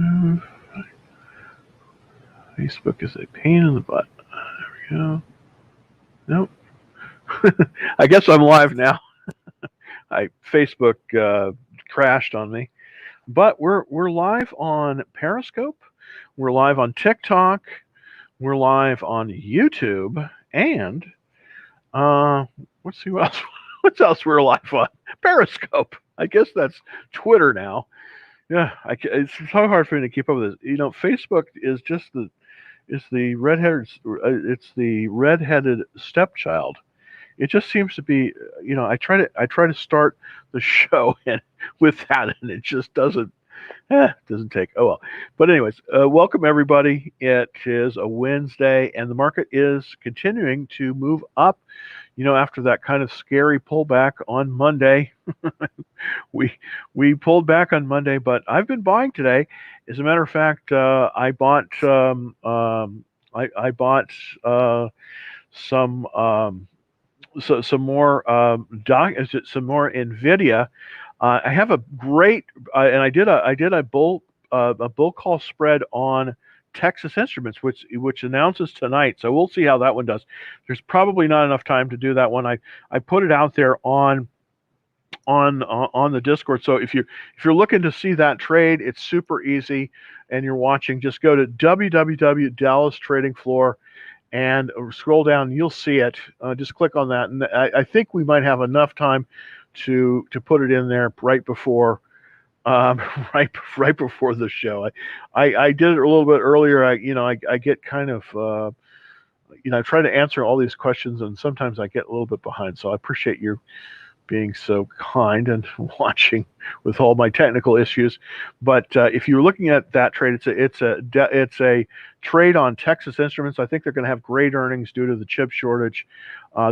Uh, Facebook is a pain in the butt. There we go. Nope. I guess I'm live now. Facebook crashed on me, but we're live on Periscope. We're live on TikTok. We're live on YouTube, and uh, let's see what else. What else we're live on? Periscope. I guess that's Twitter now. Yeah, it's so hard for me to keep up with this. Facebook is just the redheaded. It's the redheaded stepchild. It just seems to be, I try to start the show and with that, and it just doesn't take. Oh well. But anyways, welcome everybody. It is a Wednesday, and the market is continuing to move up. After that kind of scary pullback on Monday, we we pulled back on Monday, but I've been buying today. As a matter of fact, I bought some some more some more Nvidia. I have a great and I did a bull call spread on Texas Instruments, which announces tonight. So we'll see how that one does. There's probably not enough time to do that one. I put it out there on the Discord. So if you're looking to see that trade, it's super easy. And you're watching, just go to www Dallas Trading Floor and scroll down. You'll see it. Just click on that, and I think we might have enough time to put it in there right before um, right before the show. I did it a little bit earlier. I get kind of I try to answer all these questions, and sometimes I get a little bit behind. So I appreciate you being so kind and watching with all my technical issues. But if you're looking at that trade, it's a trade on Texas Instruments. I think they're going to have great earnings due to the chip shortage.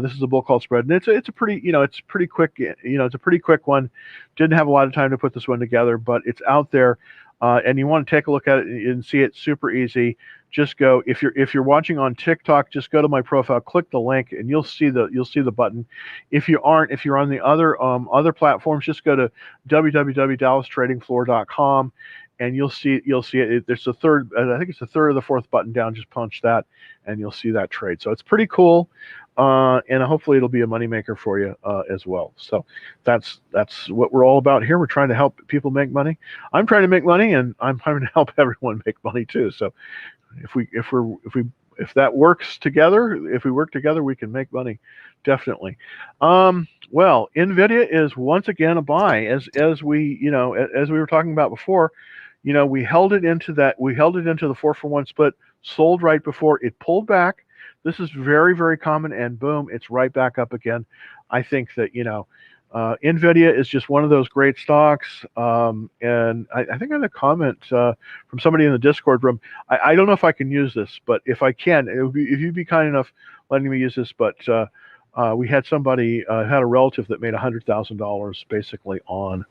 This is a bull call spread, and it's a pretty it's pretty quick. It's a pretty quick one. Didn't have a lot of time to put this one together, but it's out there. And you want to take a look at it and see it super easy. Just go, if you're watching on TikTok, just go to my profile, click the link, and you'll see the button. If you're on the other platforms, just go to www.dallastradingfloor.com, and you'll see it. There's a third, I think it's the third or the fourth button down. Just punch that, and you'll see that trade. So it's pretty cool, and hopefully it'll be a moneymaker for you as well. So that's what we're all about here. We're trying to help people make money. I'm trying to make money, and I'm trying to help everyone make money too. So if that works together, if we work together, we can make money, definitely. Well, Nvidia is once again a buy, as we were talking about before. We held it into the 4-for-1 split, sold right before it pulled back. This is very, very common, and boom, it's right back up again. I think that Nvidia is just one of those great stocks. And I think I had a comment from somebody in the Discord room. I don't know if I can use this, but if I can, if you'd be kind enough letting me use this. But we had somebody had a relative that made $100,000 basically on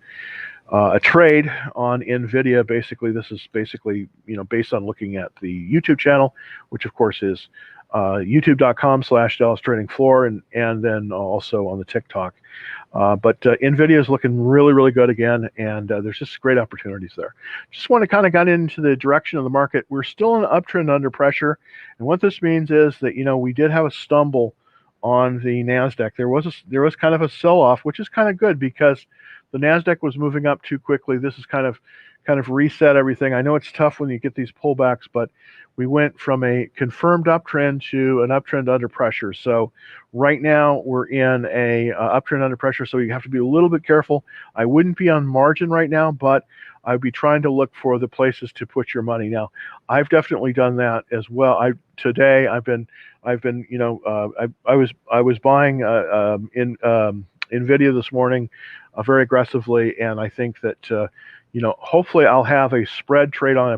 a trade on Nvidia. Basically, this is basically based on looking at the YouTube channel, which of course is youtube.com/Dallas Trading Floor, and then also on the TikTok. But Nvidia is looking really, really good again, and there's just great opportunities there. Just want to kind of get into the direction of the market. We're still in an uptrend under pressure, and what this means is that we did have a stumble on the Nasdaq. There was kind of a sell-off, which is kind of good because the Nasdaq was moving up too quickly. This is kind of reset everything. I know it's tough when you get these pullbacks, but we went from a confirmed uptrend to an uptrend under pressure. So right now we're in a uptrend under pressure, so you have to be a little bit careful. I wouldn't be on margin right now, but I'd be trying to look for the places to put your money. Now, I've definitely done that as well. Today I've been I was buying in Nvidia this morning very aggressively, and I think that hopefully I'll have a put spread trade on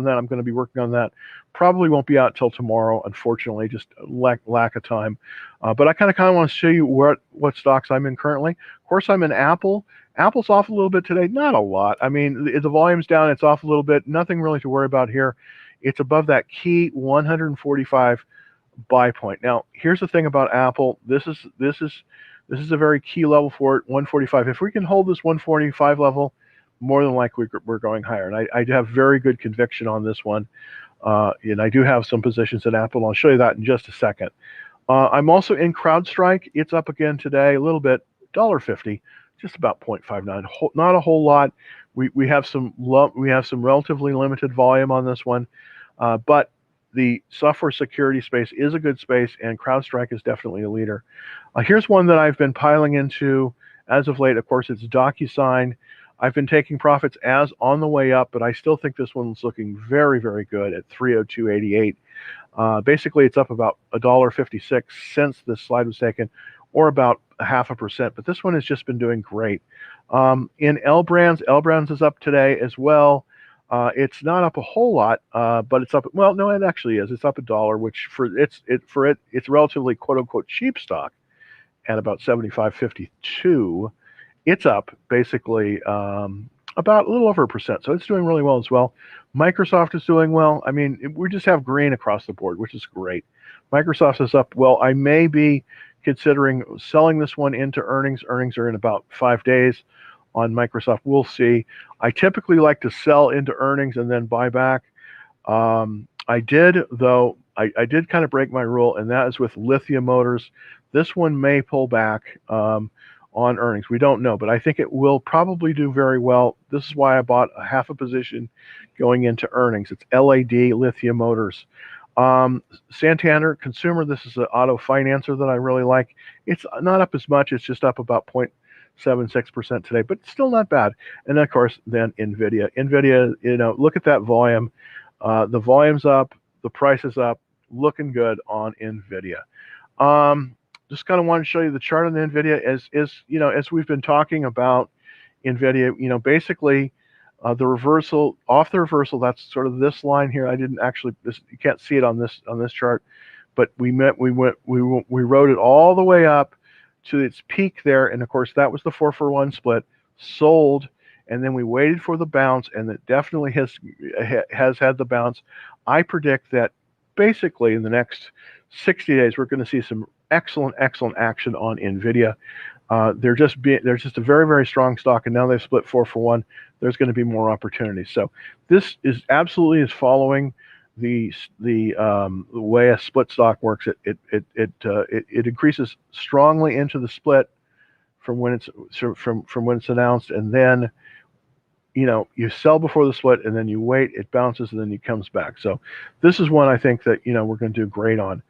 that. I'm going to be working on that. Probably won't be out till tomorrow, unfortunately, just lack of time. But I kind of want to show you what stocks I'm in currently. Of course, I'm in Apple. Apple's off a little bit today, not a lot. I mean, the volume's down, it's off a little bit. Nothing really to worry about here. It's above that key 145 buy point. Now, here's the thing about Apple. This is a very key level for it, 145. If we can hold this 145 level, more than likely we're going higher. And I have very good conviction on this one. And I do have some positions in Apple. I'll show you that in just a second. I'm also in CrowdStrike. It's up again today, a little bit, $1.50, just about 0.59. Not a whole lot. We have some relatively limited volume on this one, but the software security space is a good space, and CrowdStrike is definitely a leader. Here's one that I've been piling into as of late. Of course, it's DocuSign. I've been taking profits as on the way up, but I still think this one's looking very, very good at 302.88. Basically, it's up about $1.56 since this slide was taken, or about 0.5%. But this one has just been doing great. In L Brands is up today as well. It's not up a whole lot, but it's up. Well, no, it actually is. It's up $1, which it's relatively quote unquote cheap stock at about 75.52. It's up basically about a little over 1%, so it's doing really well as well. Microsoft is doing well. I mean, we just have green across the board, which is great. Microsoft is up. Well, I may be considering selling this one into earnings. Earnings are in about 5 days on Microsoft. We'll see. I typically like to sell into earnings and then buy back. I did, though, I did kind of break my rule, and that is with Lithia Motors. This one may pull back on earnings. We don't know, but I think it will probably do very well. This is why I bought a half a position going into earnings. It's LAD, Lithia Motors. Santander Consumer, this is an auto financer that I really like. It's not up as much. It's just up about 0.76% today, but still not bad. And of course, then NVIDIA. NVIDIA, look at that volume. The volume's up, the price is up, looking good on NVIDIA. Just kind of want to show you the chart on the NVIDIA as we've been talking about NVIDIA, basically the reversal, that's sort of this line here. I didn't actually, you can't see it on this chart, but we rode it all the way up to its peak there. And of course, that was the 4-for-1 split, sold, and then we waited for the bounce, and it definitely has had the bounce. I predict that basically in the next 60 days, we're going to see some excellent action on NVIDIA. They're just a very, very strong stock, and now they've split 4-for-1. There's going to be more opportunities. So this is absolutely following the way a split stock works. It increases strongly into the split from when it's announced, and then you sell before the split, and then you wait, it bounces, and then it comes back. So this is one I think that we're going to do great on.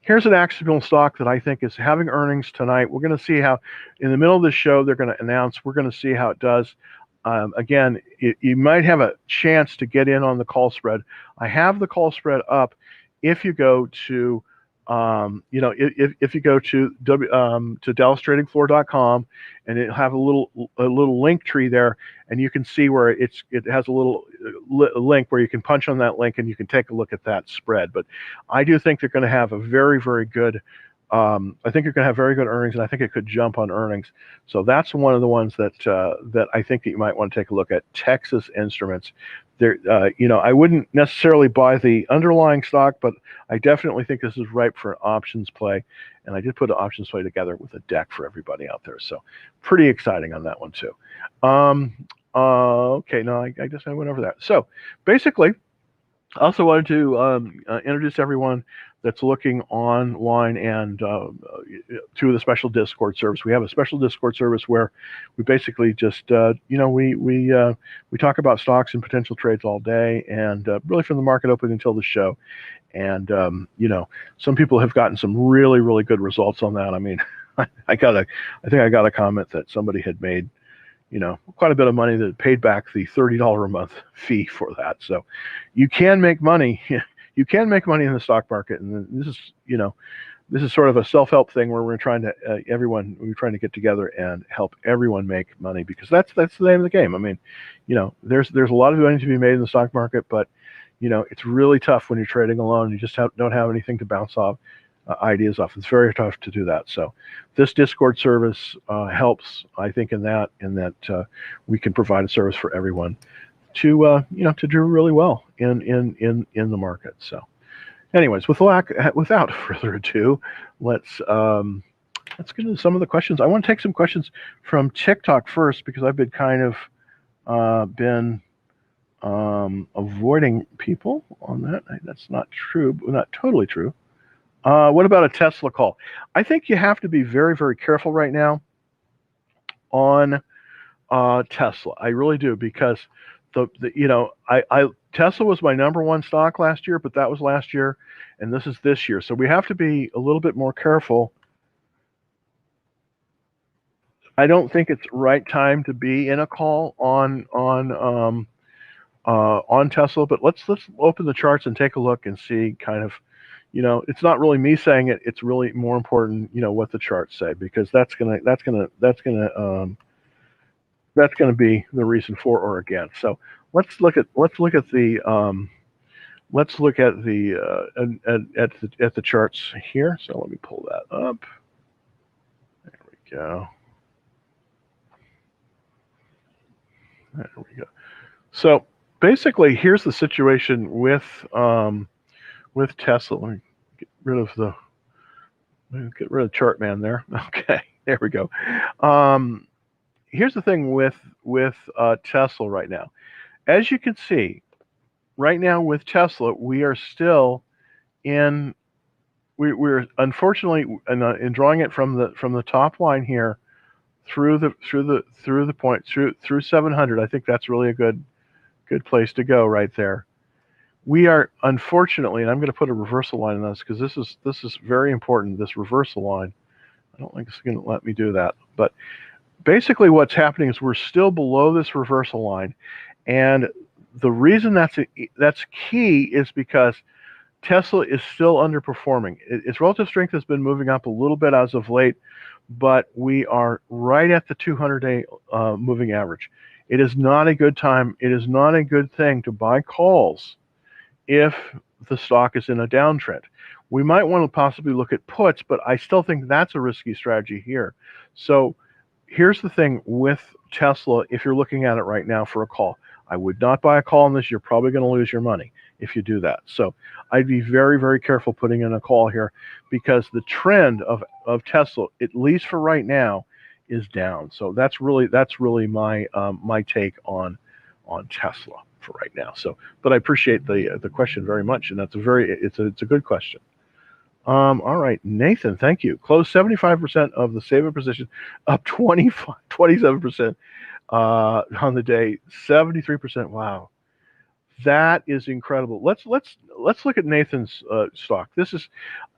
Here's an actionable stock that I think is having earnings tonight. We're going to see how, in the middle of the show, they're going to announce. We're going to see how it does. Again, you might have a chance to get in on the call spread. I have the call spread up. If you go to, if you go to DallasTradingFloor.com, and it'll have a little link tree there, and you can see where it has a little link where you can punch on that link and you can take a look at that spread. But I do think they're going to have a very, very good. I think you're going to have very good earnings, and I think it could jump on earnings. So that's one of the ones that I think that you might want to take a look at. Texas Instruments. There, I wouldn't necessarily buy the underlying stock, but I definitely think this is ripe for an options play. And I did put an options play together with a deck for everybody out there. So pretty exciting on that one too. Okay, no, I guess I went over that. So basically, I also wanted to introduce everyone that's looking online and through the special Discord service. We have a special Discord service where we basically just, we talk about stocks and potential trades all day, and really from the market open until the show. And some people have gotten some really, really good results on that. I mean, I think I got a comment that somebody had made quite a bit of money that paid back the $30 a month fee for that. So you can make money. You can make money in the stock market, and this is sort of a self-help thing where we're trying to get together and help everyone make money, because that's the name of the game. I mean, there's a lot of money to be made in the stock market, but it's really tough when you're trading alone. You just don't have anything to bounce off ideas off. It's very tough to do that. So this Discord service helps, I think, in that we can provide a service for everyone to do really well in the market. So anyways, without further ado, let's get into some of the questions. I want to take some questions from TikTok first, because I've been kind of been avoiding people on that. That's not true, not totally true. What about a Tesla call? I think you have to be very, very careful right now on Tesla. I really do, because I Tesla was my number one stock last year, but that was last year, and this is this year. So we have to be a little bit more careful. I don't think it's right time to be in a call on Tesla, but let's open the charts and take a look and see kind of, it's not really me saying it. It's really more important, what the charts say, because that's gonna be the reason for or against. So let's look at the at the charts here. So let me pull that up. There we go. There we go. So basically, here's the situation with Tesla. Let me get rid of the chart man there. Okay, there we go. Here's the thing with Tesla right now. As you can see, right now with Tesla, we are still in. We're unfortunately in drawing it from the top line here through the point through 700. I think that's really a good place to go right there. We are unfortunately, and I'm going to put a reversal line on this because this is very important. This reversal line. I don't think it's going to let me do that, but basically what's happening is we're still below this reversal line, and the reason that's key is because Tesla is still underperforming. Its relative strength has been moving up a little bit as of late, but we are right at the 200-day moving average. It is not a good time. It is not a good thing to buy calls if the stock is in a downtrend. We might want to possibly look at puts, but I still think that's a risky strategy here. So here's the thing with Tesla, if you're looking at it right now for a call. I would not buy a call on this. You're probably going to lose your money if you do that. So I'd be very, very careful putting in a call here, because the trend of Tesla, at least for right now, is down. So that's really my my take on Tesla for right now. So, but I appreciate the question very much, and it's a good question. All right, Nathan, thank you. Closed 75% of the saving position, up 27% on the day, 73%. Wow, that is incredible. Let's look at Nathan's stock. This is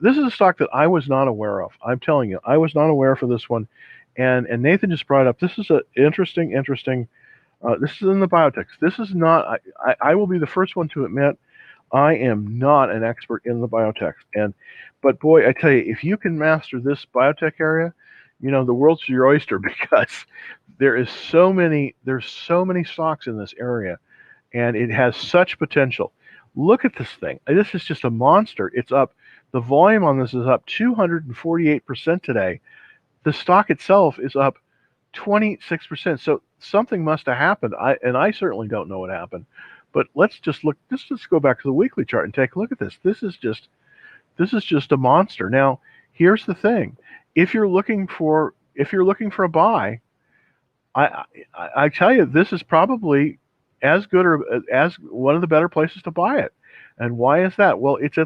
a stock that I was not aware of. I'm telling you, I was not aware for this one, and Nathan just brought up. This is an interesting. This is in the biotechs. This is not. I will be the first one to admit I am not an expert in the biotechs, but boy, I tell you, if you can master this biotech area, the world's your oyster, because there's so many stocks in this area, and it has such potential. Look at this thing. This is just a monster. It's up. The volume on this is up 248% today. The stock itself is up 26%. So something must have happened. I certainly don't know what happened. But let's just look. Let's just go back to the weekly chart and take a look at this. This is just a monster. Now, here's the thing: if you're looking for a buy, I tell you, this is probably as good or as one of the better places to buy it. And why is that? Well, it's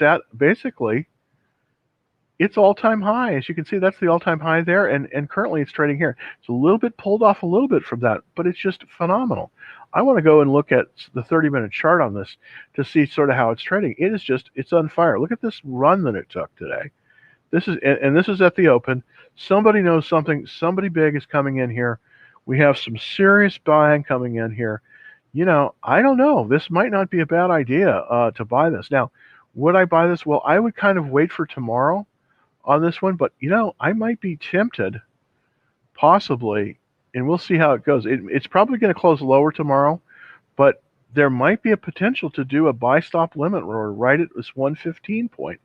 at basically its all-time high. As you can see, that's the all-time high there, and currently it's trading here. It's a little bit pulled off a little bit from that, but it's just phenomenal. I want to go and look at the 30-minute chart on this to see sort of how it's trading. It's on fire. Look at this run that it took today. This is at the open. Somebody knows something. Somebody big is coming in here. We have some serious buying coming in here. I don't know. This might not be a bad idea to buy this. Now, would I buy this? Well, I would kind of wait for tomorrow on this one, but I might be tempted, possibly, and we'll see how it goes. It's probably going to close lower tomorrow, but there might be a potential to do a buy stop limit order right at this 115 point,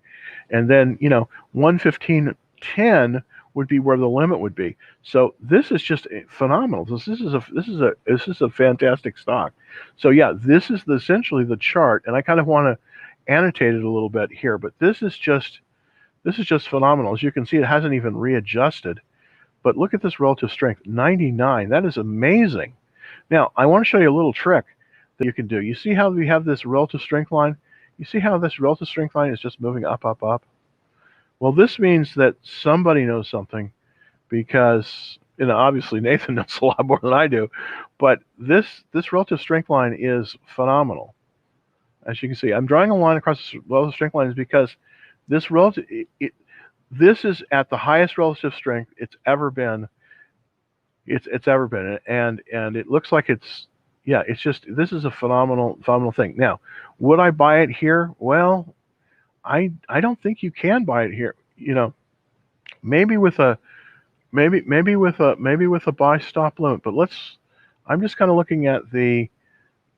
and then 115.10 would be where the limit would be. So this is just phenomenal. This is a fantastic stock. So yeah, this is essentially the chart, and I kind of want to annotate it a little bit here, but this is just phenomenal. As you can see, it hasn't even readjusted. But look at this relative strength, 99. That is amazing. Now, I want to show you a little trick that you can do. You see how we have this relative strength line? You see how this relative strength line is just moving up, up, up? Well, this means that somebody knows something because, obviously Nathan knows a lot more than I do, but this relative strength line is phenomenal. As you can see, I'm drawing a line across this relative strength line is because this is at the highest relative strength it's ever been. It's ever been, and it looks like it's just this is a phenomenal thing. Now, would I buy it here? Well, I don't think you can buy it here. Maybe with a maybe with a buy stop limit. But I'm just kind of looking at the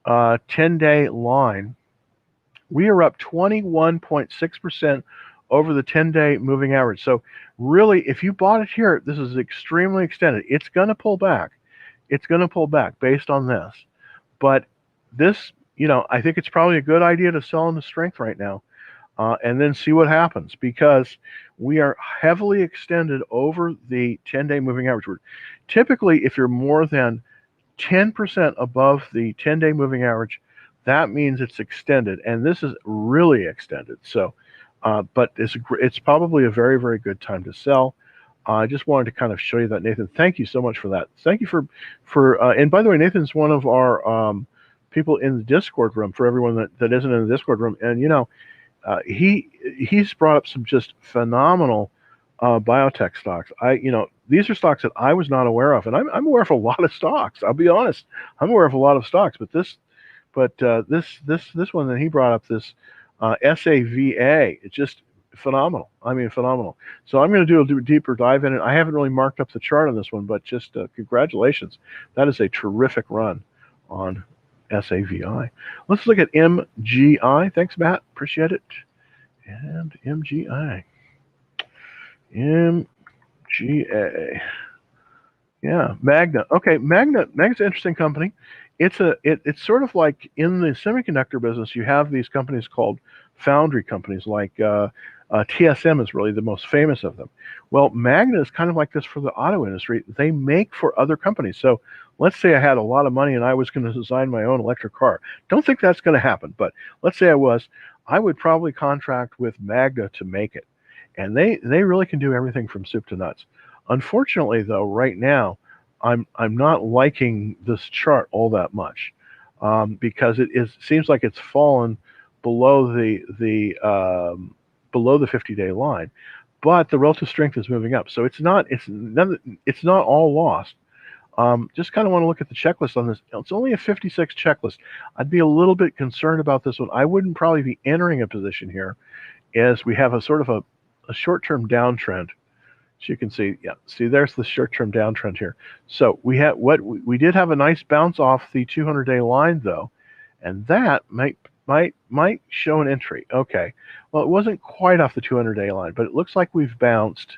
10-day line. We are up 21.6% over the 10-day moving average. So really, if you bought it here, this is extremely extended. It's going to pull back. It's going to pull back based on this. But this, I think it's probably a good idea to sell into strength right now. And then see what happens, because we are heavily extended over the 10-day moving average. Typically, if you're more than 10% above the 10-day moving average, that means it's extended, and this is really extended. So, but it's probably a very, very good time to sell. I just wanted to kind of show you that, Nathan. Thank you so much for that. Thank you for and by the way, Nathan's one of our people in the Discord room. For everyone that isn't in the Discord room, and he's brought up some just phenomenal biotech stocks. These are stocks that I was not aware of, and I'm aware of a lot of stocks. I'll be honest, I'm aware of a lot of stocks, but this one that he brought up, this SAVA, it's just phenomenal. I mean, phenomenal. So I'm going to do a deeper dive in it. I haven't really marked up the chart on this one, but just congratulations. That is a terrific run on SAVI. Let's look at MGI. Thanks, Matt. Appreciate it. And MGI. MGA. Yeah, Magna. Okay, Magna's an interesting company. It's sort of like in the semiconductor business, you have these companies called foundry companies, like TSM is really the most famous of them. Well, Magna is kind of like this for the auto industry. They make for other companies. So let's say I had a lot of money and I was going to design my own electric car. Don't think that's going to happen, but let's say I would probably contract with Magna to make it. And they really can do everything from soup to nuts. Unfortunately, though, right now, I'm not liking this chart all that much, because it seems like it's fallen below the 50-day line, but the relative strength is moving up. So it's not all lost. Just kind of want to look at the checklist on this. It's only a 56 checklist. I'd be a little bit concerned about this one. I wouldn't probably be entering a position here, as we have a sort of a short-term downtrend. So you can see, there's the short-term downtrend here. So we did have a nice bounce off the 200-day line, though, and that might show an entry. Okay, well, it wasn't quite off the 200-day line, but it looks like we've bounced.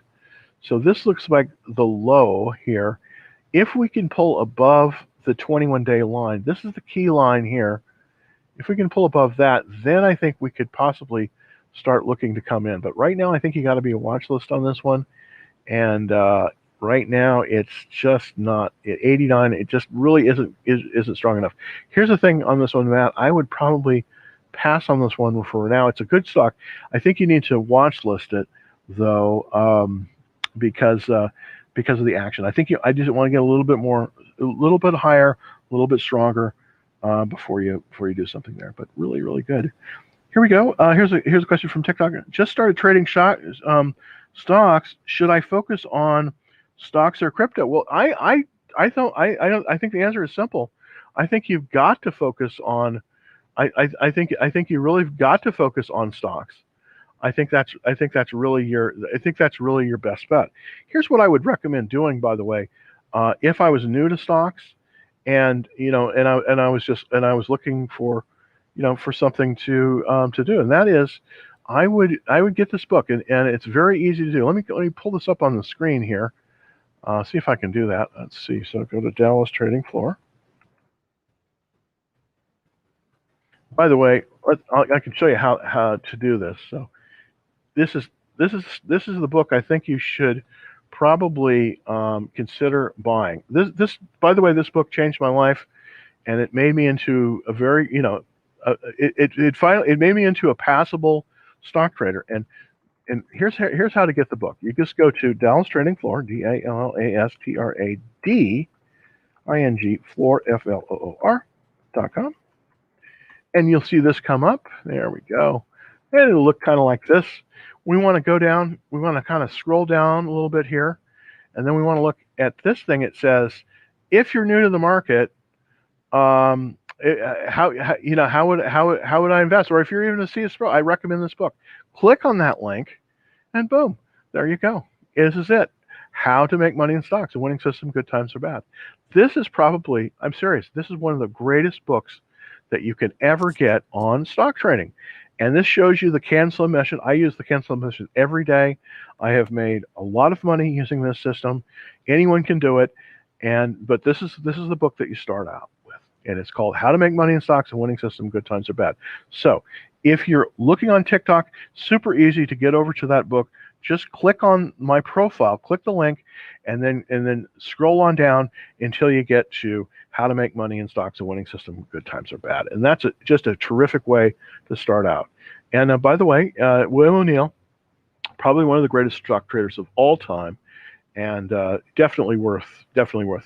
So this looks like the low here. If we can pull above the 21-day line, this is the key line here. If we can pull above that, then I think we could possibly start looking to come in. But right now, I think you got to be a watch list on this one. And right now, it's just not at 89. It just really isn't strong enough. Here's the thing on this one, Matt. I would probably pass on this one for now. It's a good stock. I think you need to watch list it, though, because of the action. I just want to get a little bit higher, a little bit stronger before you do something there. But really, really good. Here we go. Here's a question from TikTok. Just started trading stocks. Should I focus on stocks or crypto? Well, I think the answer is simple. I think you've got to focus on. I think you really got to focus on stocks. I think that's really your best bet. Here's what I would recommend doing, by the way, if I was new to stocks, and I was looking for, for something to do, and that is, I would get this book, and it's very easy to do. Let me pull this up on the screen here. See if I can do that. Let's see. So go to Dallas Trading Floor. By the way, I can show you how to do this. So this is the book I think you should probably consider buying. This by the way, this book changed my life. and it made me into a very, it made me into a passable stock trader. And here's how to get the book. You just go to Dallas Trading Floor, DALLASTRADING, floor, FLOOR.com, and you'll see this come up. There we go. And it'll look kind of like this. We want to go down, we want to kind of scroll down a little bit here, and then we want to look at this thing. It says, if you're new to the market, how would I invest? Or if you're even a CSPRO, I recommend this book. Click on that link, and boom, there you go. This is it. How to Make Money in Stocks, a Winning System, Good Times or Bad. This is probably, I'm serious, this is one of the greatest books that you can ever get on stock trading. And this shows you the CAN SLIM method. I use the CAN SLIM method every day. I have made a lot of money using this system. Anyone can do it. But this is the book that you start out with. And it's called How to Make Money in Stocks, a Winning System, Good Times or Bad. So if you're looking on TikTok, super easy to get over to that book. Just click on my profile, click the link, and then scroll on down until you get to How to Make Money in Stocks, a Winning System, Good Times or Bad. And that's just a terrific way to start out. And by the way, William O'Neill, probably one of the greatest stock traders of all time, and definitely worth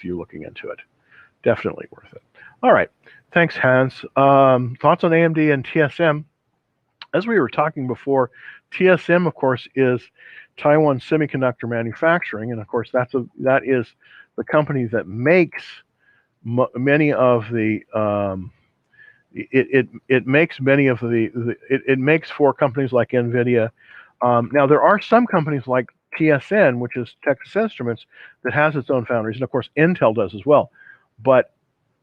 you looking into it. Definitely worth it. All right. Thanks, Hans. Thoughts on AMD and TSM? As we were talking before, TSM, of course, is Taiwan Semiconductor Manufacturing, and of course that is the company that makes many of the it makes many of the it makes for companies like NVIDIA. Now there are some companies like TSN, which is Texas Instruments, that has its own foundries, and of course Intel does as well. But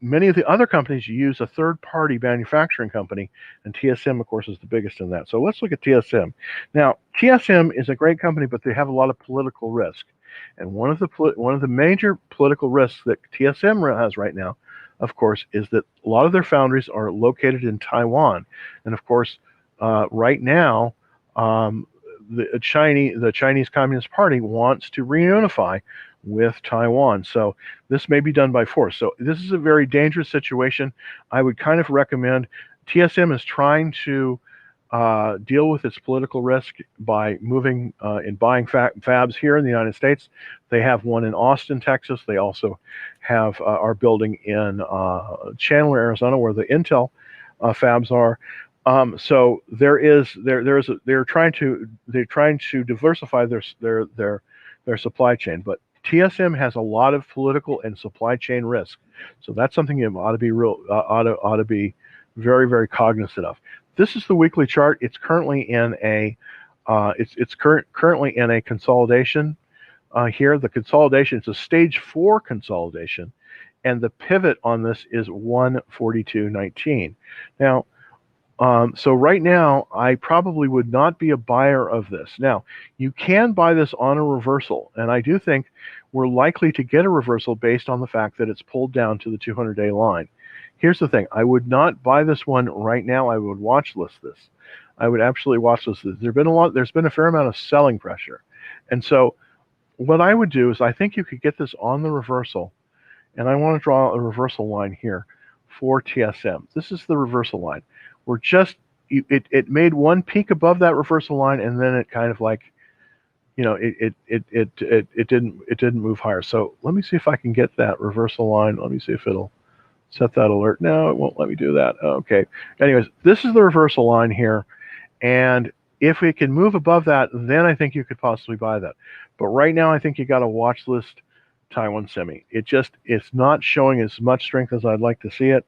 many of the other companies use a third-party manufacturing company, and TSM, of course, is the biggest in that. So let's look at TSM. Now, TSM is a great company, but they have a lot of political risk. And one of the major political risks that TSM has right now, of course, is that a lot of their foundries are located in Taiwan. And of course, right now, the Chinese Communist Party wants to reunify with Taiwan. So this may be done by force. So this is a very dangerous situation. I would kind of recommend, TSM is trying to deal with its political risk by moving and buying fabs here in the United States. They have one in Austin, Texas. They also have are building in Chandler, Arizona, where the Intel fabs are. So they're trying to diversify their supply chain, but TSM has a lot of political and supply chain risk. So that's something you ought to be very, very cognizant of. This is the weekly chart. It's currently in a currently in a consolidation here. The consolidation, it's a stage 4 consolidation, and the pivot on this is 142.19. Now, so right now, I probably would not be a buyer of this. Now, you can buy this on a reversal, and I do think we're likely to get a reversal based on the fact that it's pulled down to the 200-day line. Here's the thing. I would not buy this one right now. I would watch list this. I would absolutely watch list this. There's been a fair amount of selling pressure. And so what I would do is I think you could get this on the reversal, and I want to draw a reversal line here for TSM. This is the reversal line. We're just, it made one peak above that reversal line, and then it kind of like, it didn't move higher. So let me see if I can get that reversal line. Let me see if it'll set that alert. No, it won't let me do that. Okay. Anyways, this is the reversal line here, and if we can move above that, then I think you could possibly buy that. But right now, I think you got to watch list Taiwan Semi. It's not showing as much strength as I'd like to see it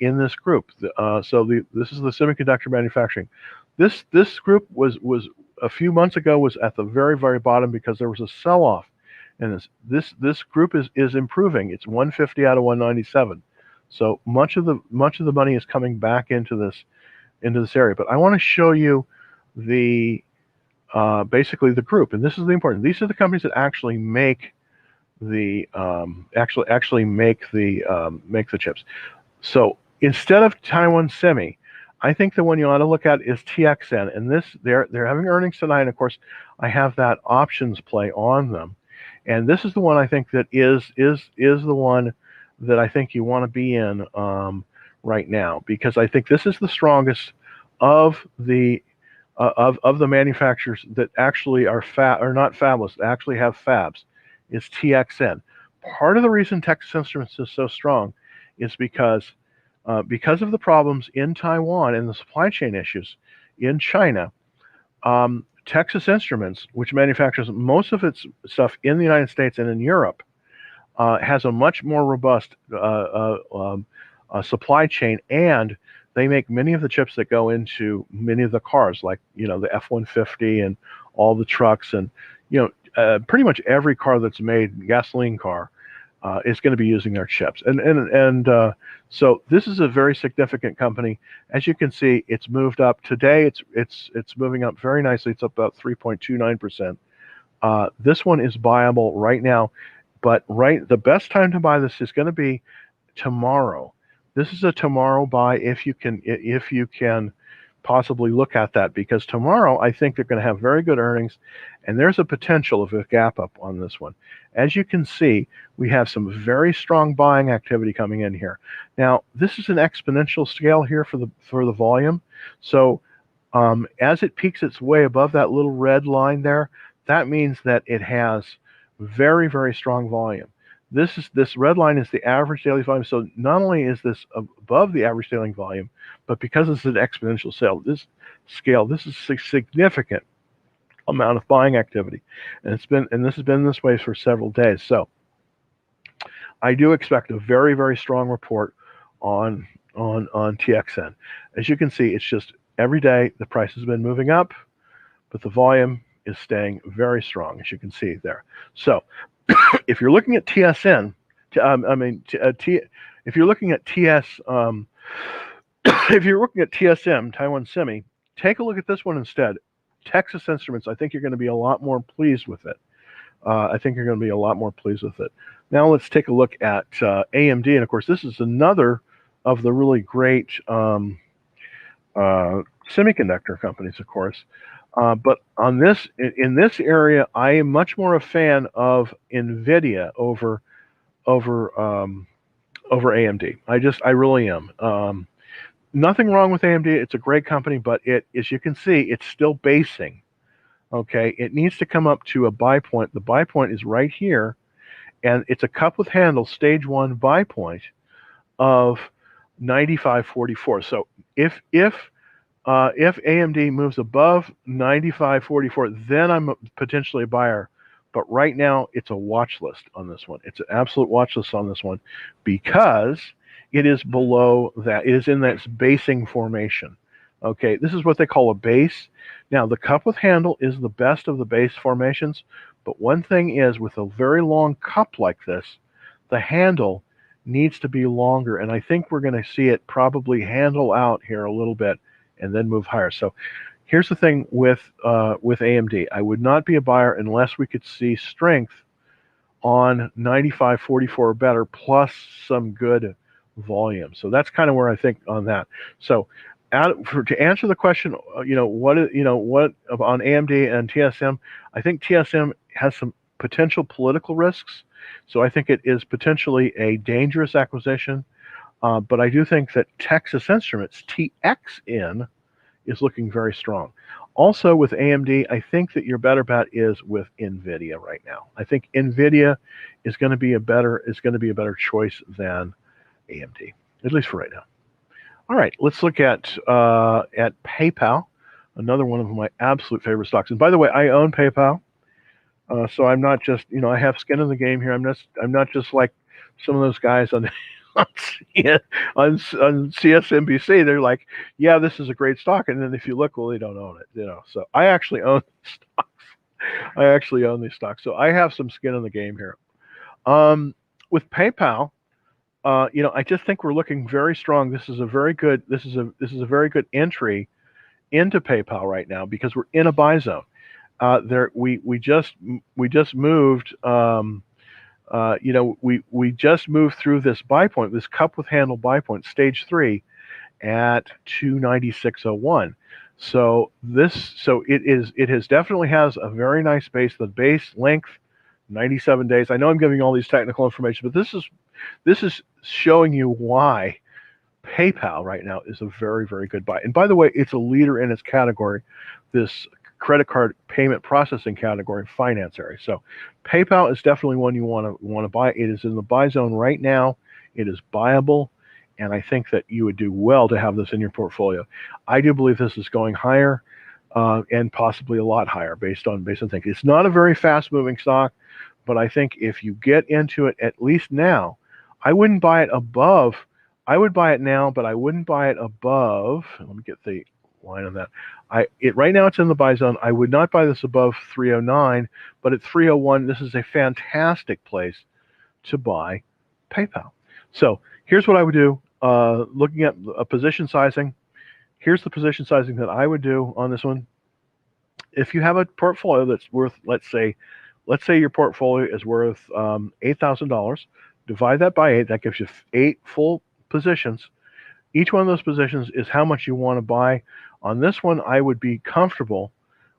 in this group. This is the semiconductor manufacturing. This group was a few months ago was at the very, very bottom because there was a sell-off, and this group is improving. It's 150 out of 197. So much of the money is coming back into this area. But I want to show you the basically the group, and this is the important. These are the companies that actually make the make the chips. So instead of Taiwan Semi, I think the one you ought to look at is TXN, and they're having earnings tonight. And of course, I have that options play on them, and this is the one I think that is the one that I think you want to be in right now, because I think this is the strongest of the of the manufacturers that actually are not fabless, that actually have fabs, is TXN. Part of the reason Texas Instruments is so strong is because of the problems in Taiwan and the supply chain issues in China. Texas Instruments, which manufactures most of its stuff in the United States and in Europe, has a much more robust supply chain, and they make many of the chips that go into many of the cars, like the F-150 and all the trucks, and pretty much every car that's made, gasoline car, is going to be using their chips. So this is a very significant company. As you can see, it's moved up today. It's moving up very nicely. It's up about 3.29%. This one is buyable right now, but the best time to buy this is going to be tomorrow. This is a tomorrow buy if you can possibly look at that, because tomorrow I think they're going to have very good earnings, and there's a potential of a gap up on this one. As you can see, we have some very strong buying activity coming in here. Now, this is an exponential scale here for the volume. So as it peaks its way above that little red line there, that means that it has very, very strong volume. This red line is the average daily volume. So not only is this above the average daily volume, but because it's an exponential scale, this is a significant amount of buying activity, and this has been this way for several days. So I do expect a very, very strong report on TXN. As you can see, it's just every day the price has been moving up, but the volume is staying very strong, as you can see there. So if you're looking at TSN, if you're looking at if you're looking at TSM, Taiwan Semi, take a look at this one instead. Texas Instruments, I think you're going to be a lot more pleased with it. Now let's take a look at AMD, and of course this is another of the really great semiconductor companies, of course. But in this area, I am much more a fan of NVIDIA over AMD. I really am. Nothing wrong with AMD. It's a great company, but as you can see, it's still basing. Okay, it needs to come up to a buy point. The buy point is right here, and it's a cup with handle, stage 1 buy point of 95.44. So if AMD moves above 95.44, then I'm potentially a buyer. But right now, it's a watch list on this one. It's an absolute watch list on this one, because it is below that. It is in that basing formation. Okay, this is what they call a base. Now, the cup with handle is the best of the base formations, but one thing is, with a very long cup like this, the handle needs to be longer, and I think we're going to see it probably handle out here a little bit and then move higher. So here's the thing with AMD. I would not be a buyer unless we could see strength on 95.44 or better, plus some good volume. So that's kind of where I think on that. So to answer the question, what on AMD and TSM, I think TSM has some potential political risks. So I think it is potentially a dangerous acquisition. But I do think that Texas Instruments, TXN, is looking very strong. Also with AMD, I think that your better bet is with NVIDIA right now. I think NVIDIA is going to be a better choice than AMD, at least for right now. All right, let's look at PayPal, another one of my absolute favorite stocks. And by the way, I own PayPal, so I'm not just I have skin in the game here. I'm not just like some of those guys on CSNBC. They're like, yeah, this is a great stock, and then if you look, well, they don't own it. So I actually own these stocks. So I have some skin in the game here. With PayPal, I just think we're looking very strong. This is a very good entry into PayPal right now, because we're in a buy zone. We just moved. We just moved through this buy point, this cup with handle buy point, stage 3, at 296.01. So it has definitely has a very nice base. The base length, 97 days. I know I'm giving all these technical information, but this is This is showing you why PayPal right now is a very, very good buy. And by the way, it's a leader in its category, this credit card payment processing category, finance area. So PayPal is definitely one you want to buy. It is in the buy zone right now. It is buyable, and I think that you would do well to have this in your portfolio. I do believe this is going higher, and possibly a lot higher based on thinking. It's not a very fast moving stock, but I think if you get into it at least now, I wouldn't buy it above. I would buy it now, but I wouldn't buy it above. Let me get the line on that. Right now it's in the buy zone. I would not buy this above 309, but at 301, this is a fantastic place to buy PayPal. So here's what I would do. Looking at a position sizing, here's the position sizing that I would do on this one. If you have a portfolio that's worth, let's say your portfolio is worth $8,000, divide that by 8. That gives you 8 full positions. Each one of those positions is how much you want to buy. On this one, I would be comfortable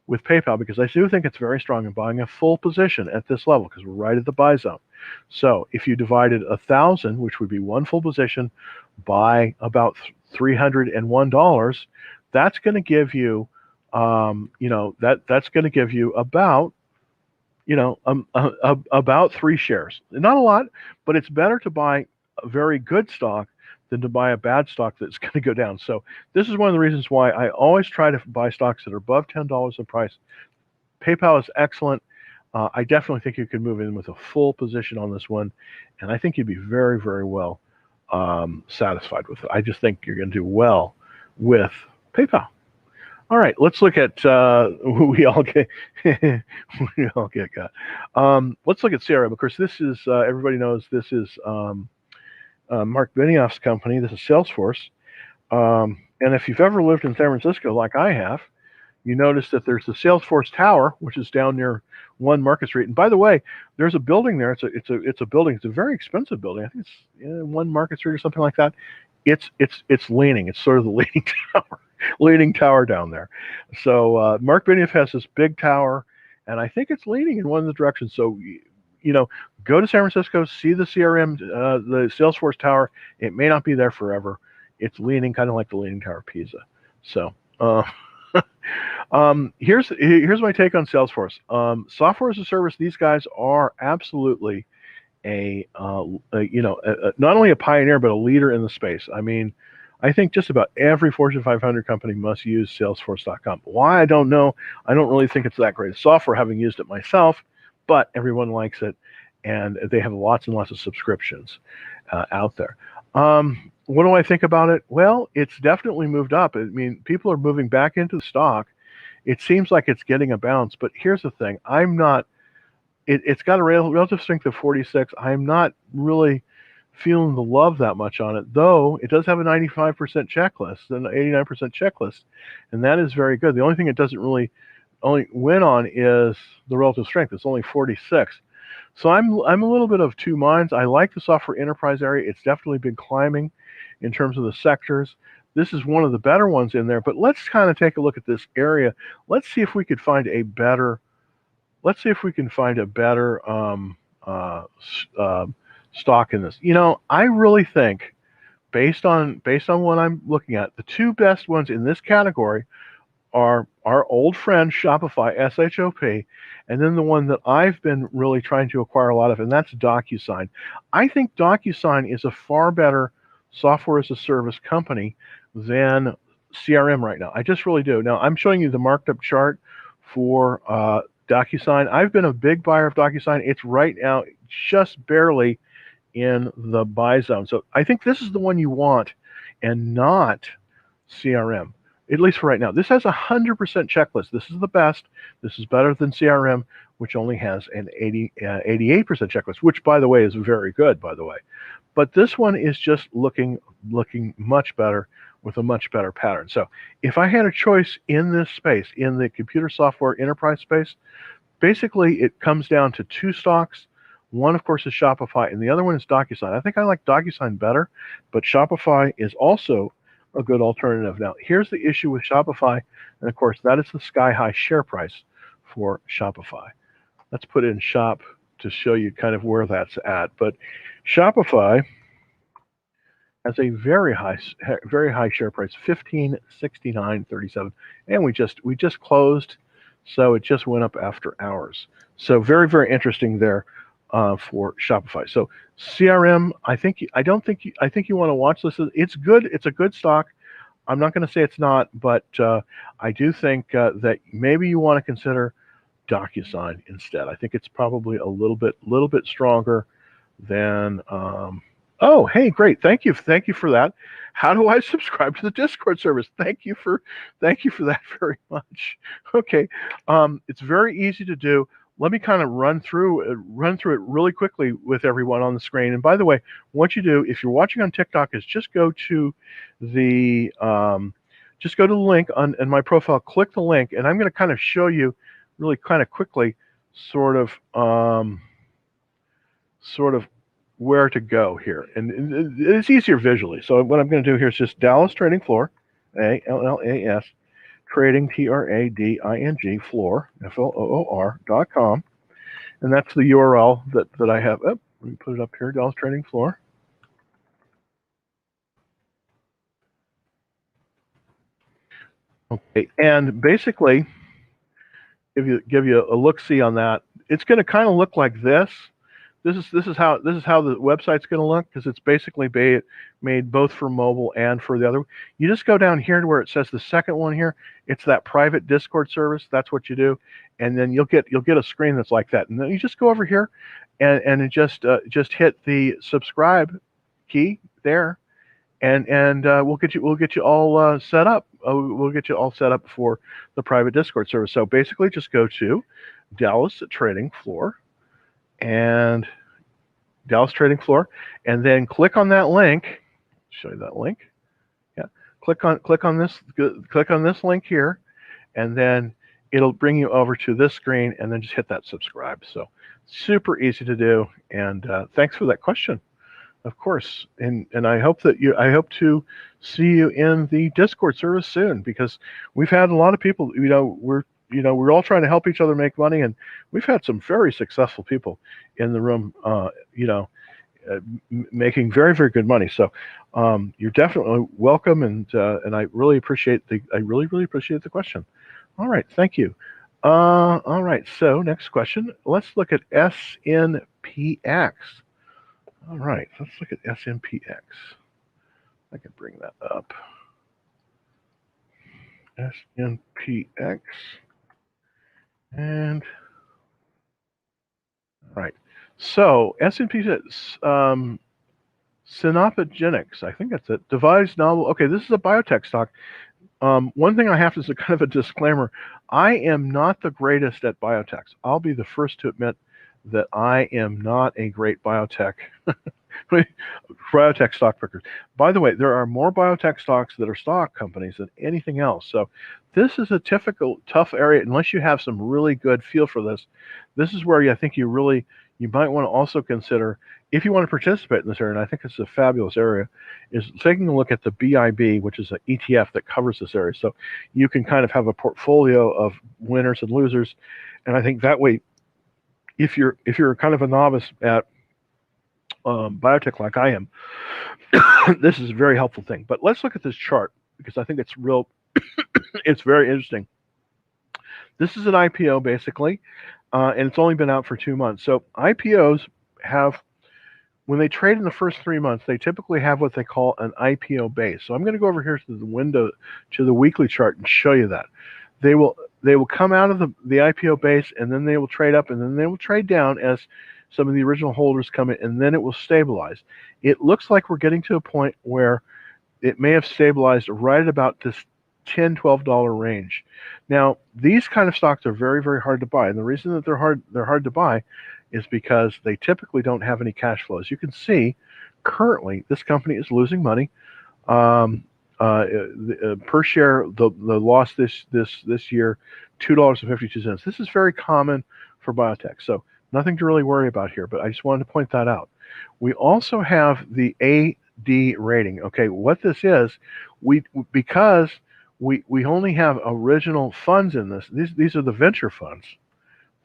with PayPal because I do think it's very strong in buying a full position at this level because we're right at the buy zone. So if you divided 1,000, which would be one full position, by about $301, that's going to give you, that's going to give you about, about 3 shares. Not a lot, but it's better to buy a very good stock than to buy a bad stock that's going to go down. So this is one of the reasons why I always try to buy stocks that are above $10 in price. PayPal is excellent. I definitely think you could move in with a full position on this one, and I think you'd be very, very well satisfied with it. I just think you're going to do well with PayPal. All right, let's look at we all get got. Let's look at CRM. Of course, this is everybody knows this is Mark Benioff's company. This is Salesforce. And if you've ever lived in San Francisco, like I have, you notice that there's the Salesforce Tower, which is down near 1 Market Street. And by the way, there's a building there. It's a building. It's a very expensive building. I think it's 1 Market Street or something like that. It's leaning. It's sort of the leaning tower down there. So Mark Benioff has this big tower, and I think it's leaning in one of the directions. So go to San Francisco, see the CRM, the Salesforce Tower. It may not be there forever. It's leaning kind of like the Leaning Tower of Pisa. So here's my take on Salesforce. Software as a service. These guys are absolutely not only a pioneer but a leader in the space. I mean, I think just about every Fortune 500 company must use Salesforce.com. Why? I don't know. I don't really think it's that great a software, having used it myself, but everyone likes it, and they have lots and lots of subscriptions out there. What do I think about it? Well, it's definitely moved up. I mean, people are moving back into the stock. It seems like it's getting a bounce, but here's the thing. It's got a relative strength of 46. I'm not really feeling the love that much on it, though it does have a 95% checklist and an 89% checklist, and that is very good. The only thing it doesn't really only win on is the relative strength. It's only 46. So I'm a little bit of two minds. I like the software enterprise area. It's definitely been climbing in terms of the sectors. This is one of the better ones in there, but let's kind of take a look at this area. Let's see if we could find a better stock in this. I really think based on what I'm looking at, the two best ones in this category are our old friend Shopify, SHOP, and then the one that I've been really trying to acquire a lot of, and that's DocuSign. I think DocuSign is a far better software as a service company than CRM right now. I just really do. Now, I'm showing you the marked up chart for DocuSign. I've been a big buyer of DocuSign. It's right now just barely in the buy zone. So I think this is the one you want and not CRM, at least for right now. This has a 100% checklist. This is the best. This is better than CRM, which only has an 88% checklist, which, by the way, is very good, by the way. But this one is just looking much better with a much better pattern. So if I had a choice in this space, in the computer software enterprise space, basically it comes down to 2 stocks. One, of course, is Shopify, and the other one is DocuSign. I think I like DocuSign better, but Shopify is also a good alternative. Now, here's the issue with Shopify, and of course, that is the sky-high share price for Shopify. Let's put in shop to show you kind of where that's at. But Shopify has a very high share price, 1569.37, and we just closed, so it just went up after hours. So very, very interesting there for Shopify. So CRM, I think you want to watch this. It's good. It's a good stock. I'm not going to say it's not, but I do think that maybe you want to consider DocuSign instead. I think it's probably a little bit stronger than. Oh, hey, great! Thank you for that. How do I subscribe to the Discord service? Thank you for that very much. Okay, it's very easy to do. Let me kind of run through it really quickly with everyone on the screen. And by the way, what you do if you're watching on TikTok is just go to the link in my profile, click the link, and I'm going to kind of show you really kind of quickly, sort of where to go here, and it's easier visually. So what I'm going to do here is just Dallas Trading Floor, ALLAS Trading TRADING Floor FLOOR.com, and that's the URL that I have. Oh, let me put it up here, Dallas Trading Floor. Okay, and basically, give you a look-see on that, it's going to kind of look like this. This is how the website's going to look, because it's basically made both for mobile and for the other. You just go down here to where it says the second one here. It's that private Discord service. That's what you do, and then you'll get a screen that's like that. And then you just go over here, and just hit the subscribe key there, and we'll get you all set up. We'll get you all set up for the private Discord service. So basically, just go to Dallas Trading Floor, and Dallas Trading Floor, and then click on that link. Show you that link. Yeah, click on this link here, and then it'll bring you over to this screen, and then just hit that subscribe. So super easy to do, and thanks for that question, of course. And I hope to see you in the Discord service soon, because we've had a lot of people. We're all trying to help each other make money, and we've had some very successful people in the room, making very, very good money. So you're definitely welcome, and I really appreciate the question. All right, thank you. All right, so next question. Let's look at SNPX. All right, let's look at SNPX. I can bring that up. SNPX. And all right, so SNPX, Synopogenics, I think that's it. Devised novel. Okay, this is a biotech stock. One thing I have to, as a kind of a disclaimer, I am not the greatest at biotechs. I'll be the first to admit that I am not a great biotech stock picker. By the way, there are more biotech stocks that are stock companies than anything else. So this is a typical tough area. Unless you have some really good feel for this, this is where I think you might want to also consider, if you want to participate in this area, and I think it's a fabulous area, is taking a look at the BIB, which is an ETF that covers this area. So you can kind of have a portfolio of winners and losers, and I think that way, if you're kind of a novice at biotech like I am, this is a very helpful thing. But let's look at this chart, because I think it's it's very interesting. This is an IPO basically, and it's only been out for 2 months. So IPOs have, when they trade in the first 3 months, they typically have what they call an IPO base. So I'm going to go over here to the window, to the weekly chart, and show you that. They will come out of the IPO base, and then they will trade up, and then they will trade down as some of the original holders come in, and then it will stabilize. It looks like we're getting to a point where it may have stabilized right at about this $10, $12 range. Now, these kind of stocks are very, very hard to buy, and the reason that they're hard to buy is because they typically don't have any cash flows. You can see currently this company is losing money. Per share, the loss this year, $2.52. This is very common for biotech, so nothing to really worry about here, but I just wanted to point that out. We also have the AD rating. Okay, what this is, because we only have original funds in this. These are the venture funds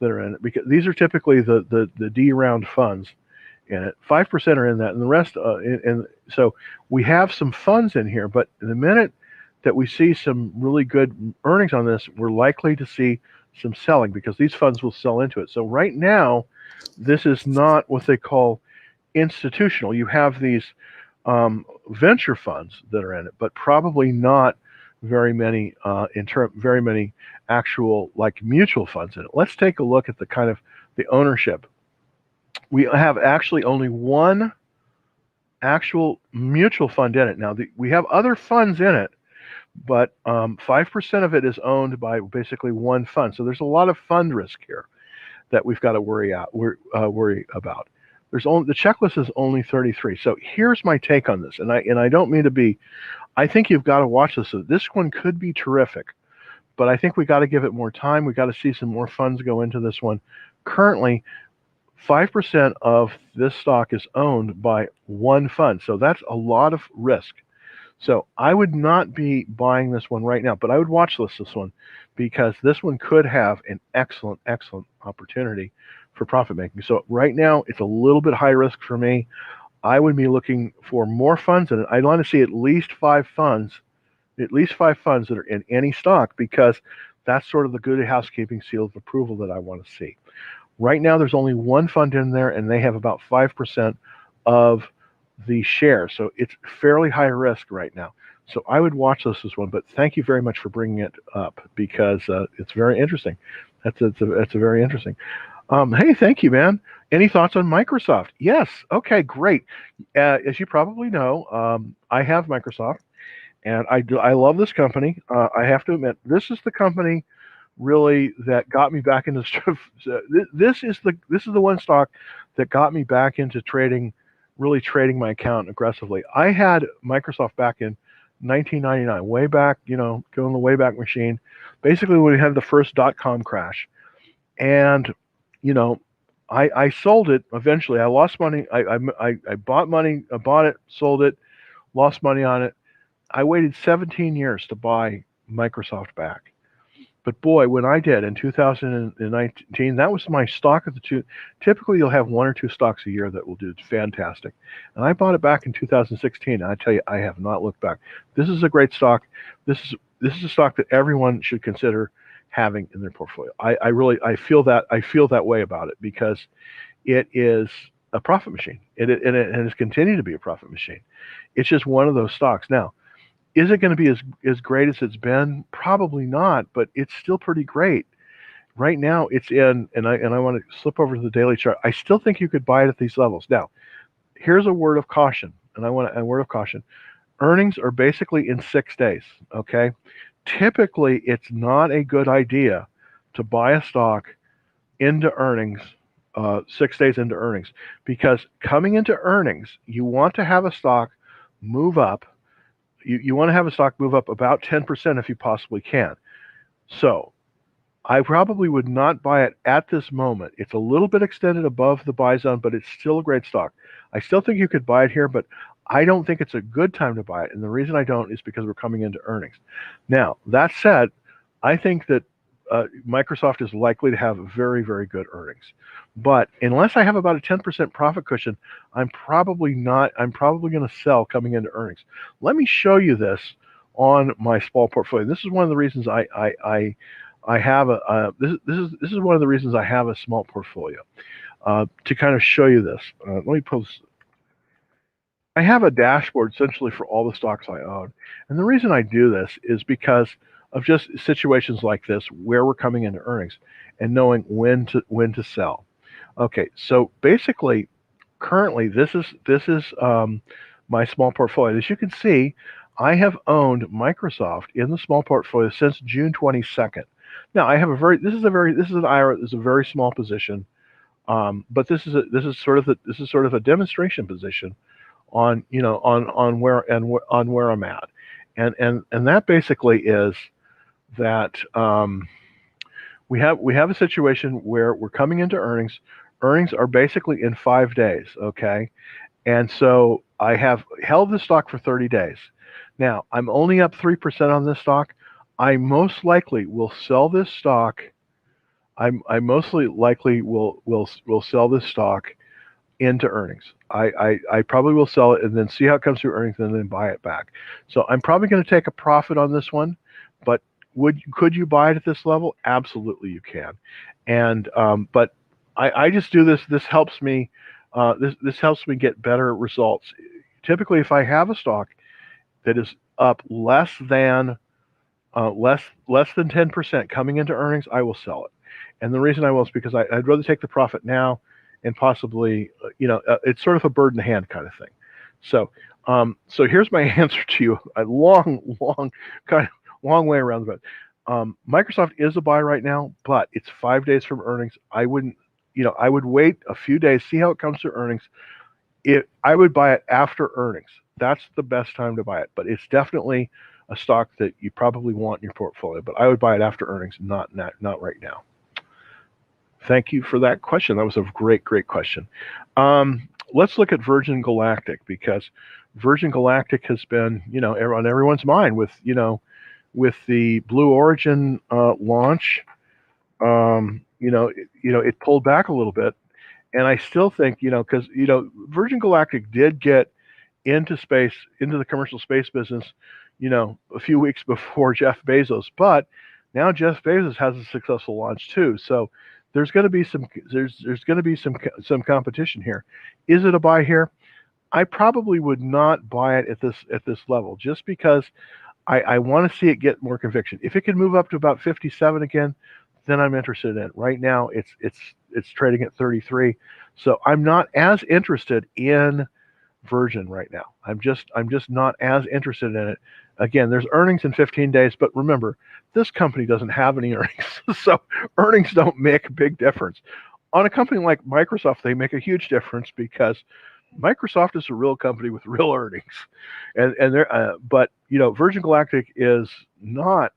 that are in it, because these are typically the D round funds in it. 5% are in that, and the rest. And so we have some funds in here. But the minute that we see some really good earnings on this, we're likely to see some selling because these funds will sell into it. So right now, this is not what they call institutional. You have these venture funds that are in it, but probably not very many very many actual like mutual funds in it. Let's take a look at the kind of the ownership. We have actually only one actual mutual fund in it. Now we have other funds in it, but 5% of it is owned by basically one fund. So there's a lot of fund risk here that we've got to worry about. There's only the checklist is only 33. So here's my take on this, and I don't mean to be. I think you've got to watch this. This one could be terrific, but I think we got to give it more time. We got to see some more funds go into this one. Currently, 5% of this stock is owned by one fund, so that's a lot of risk. So I would not be buying this one right now, but I would watch this one because this one could have an excellent opportunity for profit making. So right now it's a little bit high risk for me. I would be looking for more funds in it. I'd want to see at least five funds that are in any stock because that's sort of the good housekeeping seal of approval that I want to see. Right now there's only one fund in there and they have about 5% of the share. So it's fairly high risk right now. So I would watch this as one, but thank you very much for bringing it up because it's very interesting. That's very interesting. Hey, thank you, man. Any thoughts on Microsoft? Yes. Okay, great. As you probably know, I have Microsoft, and I love this company. I have to admit, this is the company really that got me back into stuff. This is the one stock that got me back into really trading my account aggressively. I had Microsoft back in 1999, way back, going the way back machine, basically when we had the first .com crash. And, I sold it eventually. I lost money. I bought it, sold it, lost money on it. I waited 17 years to buy Microsoft back. But boy, when I did in 2019, that was my stock of the two. Typically, you'll have one or two stocks a year that will do fantastic. And I bought it back in 2016. And I tell you, I have not looked back. This is a great stock. This is a stock that everyone should consider having in their portfolio. I feel that way about it because it is a profit machine. It has continued to be a profit machine. It's just one of those stocks. Now, is it going to be as great as it's been? Probably not, but it's still pretty great. Right now, it's in, and I want to slip over to the daily chart. I still think you could buy it at these levels. Now, here's a word of caution, and a word of caution. Earnings are basically in 6 days, okay? Typically, it's not a good idea to buy a stock into earnings 6 days into earnings because coming into earnings, you want to have a stock move up. You want to have a stock move up about 10% if you possibly can. So I probably would not buy it at this moment. It's a little bit extended above the buy zone, but it's still a great stock. I still think you could buy it here, but I don't think it's a good time to buy it. And the reason I don't is because we're coming into earnings. Now, that said, I think that Microsoft is likely to have very, very good earnings. But unless I have about a 10% profit cushion, I'm probably going to sell coming into earnings. Let me show you this on my small portfolio. This is one of the reasons I have this is one of the reasons I have a small portfolio to kind of show you this. Let me post. I have a dashboard essentially for all the stocks I own, and the reason I do this is because of just situations like this where we're coming into earnings and knowing when to sell. Okay, so basically, currently this is my small portfolio. As you can see, I have owned Microsoft in the small portfolio since June 22nd. Now I have this is an IRA. This is a very small position, but this is sort of a demonstration position on where I'm at, and that basically is that we have a situation where we're coming into earnings. Earnings are basically in 5 days, okay? And so I have held this stock for 30 days. Now, I'm only up 3% on this stock. I most likely will sell this stock. I mostly likely will sell this stock into earnings. I probably will sell it and then see how it comes through earnings and then buy it back. So I'm probably going to take a profit on this one, but could you buy it at this level? Absolutely, you can. And but I just do this. This helps me. This helps me get better results. Typically, if I have a stock that is up less than 10% coming into earnings, I will sell it. And the reason I will is because I'd rather take the profit now and possibly, it's sort of a bird in the hand kind of thing. So here's my answer to you. A kind of long way around the bend. Microsoft is a buy right now, but it's 5 days from earnings. I wouldn't, I would wait a few days, see how it comes to earnings. I would buy it after earnings. That's the best time to buy it. But it's definitely a stock that you probably want in your portfolio. But I would buy it after earnings, not right now. Thank you for that question. That was a great question. Let's look at Virgin Galactic, because Virgin Galactic has been, on everyone's mind with the Blue Origin launch. It pulled back a little bit, and I still think, because Virgin Galactic did get into the commercial space business, a few weeks before Jeff Bezos, but now Jeff Bezos has a successful launch too. So there's going to be some competition here. Is it a buy here? I probably would not buy it at this level, just because I want to see it get more conviction. If it can move up to about 57 again, then I'm interested in it. Right now, it's trading at 33, so I'm not as interested in Virgin right now. I'm just not as interested in it. Again, there's earnings in 15 days, but remember, this company doesn't have any earnings, so earnings don't make a big difference. On a company like Microsoft, they make a huge difference, because Microsoft is a real company with real earnings, and they're but Virgin Galactic is not.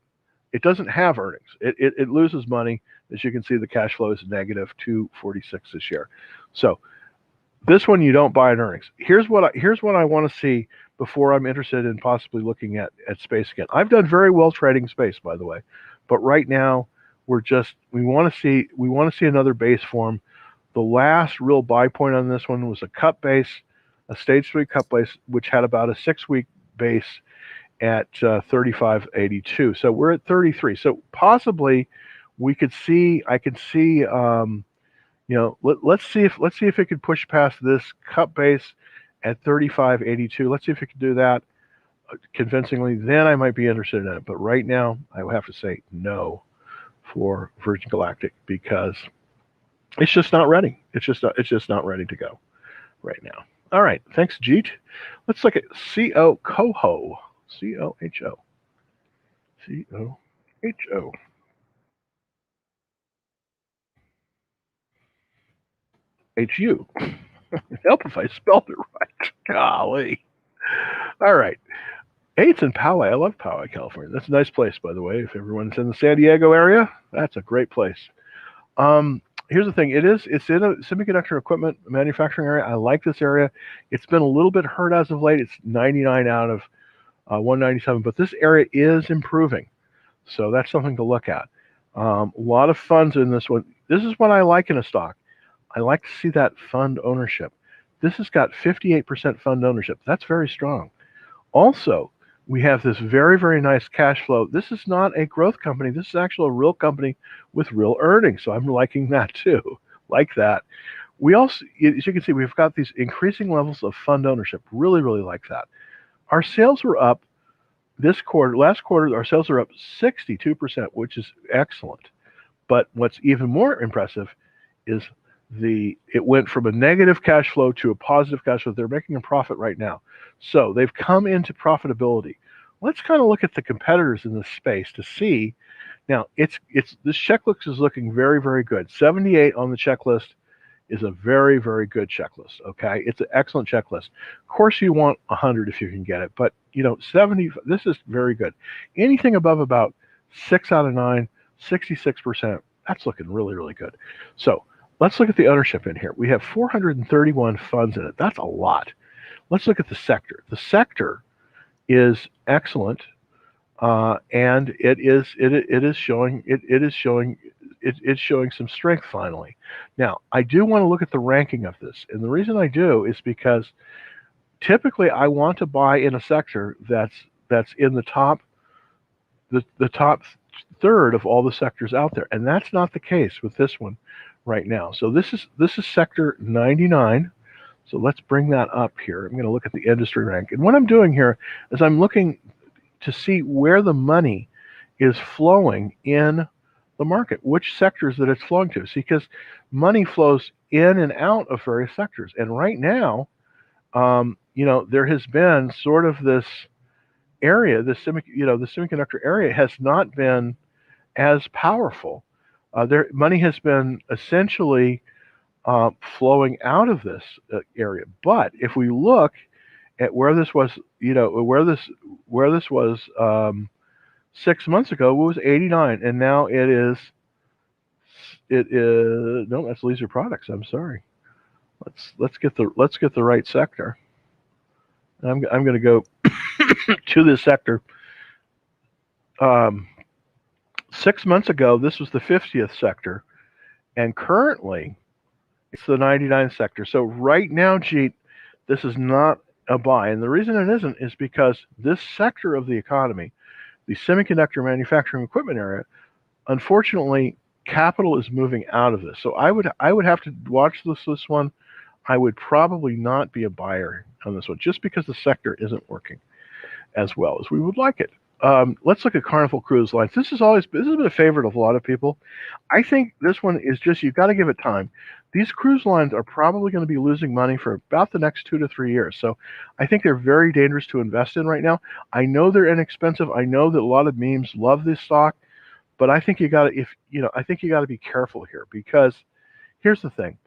It doesn't have earnings. It loses money. As you can see, the cash flow is negative 246 this year. So this one you don't buy at earnings. Here's what I want to see before I'm interested in possibly looking at space again. I've done very well trading space, by the way, but right now we want to see another base form. The last real buy point on this one was a cut base, a stage 3 cut base, which had about a 6-week base at 35.82. So we're at 33. So possibly I could see. Let's see if it could push past this cut base at 35.82. Let's see if it can do that convincingly. Then I might be interested in it. But right now, I would have to say no for Virgin Galactic, because it's just not ready. It's just not ready to go right now. All right. Thanks, Jeet. Let's look at Coho. COHO. COHO. HU. Help if I spelled it right. Golly. All right. Hey, it's in Poway. I love Poway, California. That's a nice place, by the way. If everyone's in the San Diego area, that's a great place. Here's the thing. It's in a semiconductor equipment manufacturing area. I like this area. It's been a little bit hurt as of late. It's 99 out of 197, but this area is improving. So that's something to look at. A lot of funds in this one. This is what I like in a stock. I like to see that fund ownership. This has got 58% fund ownership. That's very strong. Also, we have this very, very nice cash flow. This is not a growth company. This is actually a real company with real earnings. So I'm liking that too. Like that. We also, as you can see, we've got these increasing levels of fund ownership. Really, really like that. Our sales were up this quarter. Last quarter, our sales are up 62%, which is excellent. But what's even more impressive is it went from a negative cash flow to a positive cash flow. They're making a profit right now. So they've come into profitability. Let's kind of look at the competitors in this space to see. Now, this checklist is looking very, very good. 78 on the checklist is a very, very good checklist. Okay, it's an excellent checklist. Of course, you want 100 if you can get it, but 70. This is very good. Anything above about 6 out of 9, 66%. That's looking really, really good. So let's look at the ownership in here. We have 431 funds in it. That's a lot. Let's look at the sector. The sector is excellent, and it is showing it's showing some strength finally. Now, I do want to look at the ranking of this, and the reason I do is because typically I want to buy in a sector that's in the top third of all the sectors out there, and that's not the case with this one right now. So this is sector 99. So let's bring that up here. I'm going to look at the industry rank, and what I'm doing here is I'm looking to see where the money is flowing in the market, which sectors that it's flowing to. See, because money flows in and out of various sectors, and right now, there has been sort of this area, the semiconductor area has not been as powerful. Money has been essentially flowing out of this area. But if we look at where this was, where this was 6 months ago, it was 89, and now it is no, that's Leisure Products. I'm sorry. Let's get the right sector. I'm going to go to this sector. 6 months ago, this was the 50th sector, and currently it's the 99th sector. So right now, Jeet, this is not a buy, and the reason it isn't is because this sector of the economy, the semiconductor manufacturing equipment area, unfortunately, capital is moving out of this. So I would have to watch this one. I would probably not be a buyer on this one just because the sector isn't working as well as we would like it. Let's look at Carnival Cruise Lines. This has been a favorite of a lot of people. I think this one is just, you've got to give it time. These cruise lines are probably going to be losing money for about the next 2 to 3 years. So I think they're very dangerous to invest in right now. I know they're inexpensive. I know that a lot of memes love this stock, but I think you got to be careful here, because here's the thing.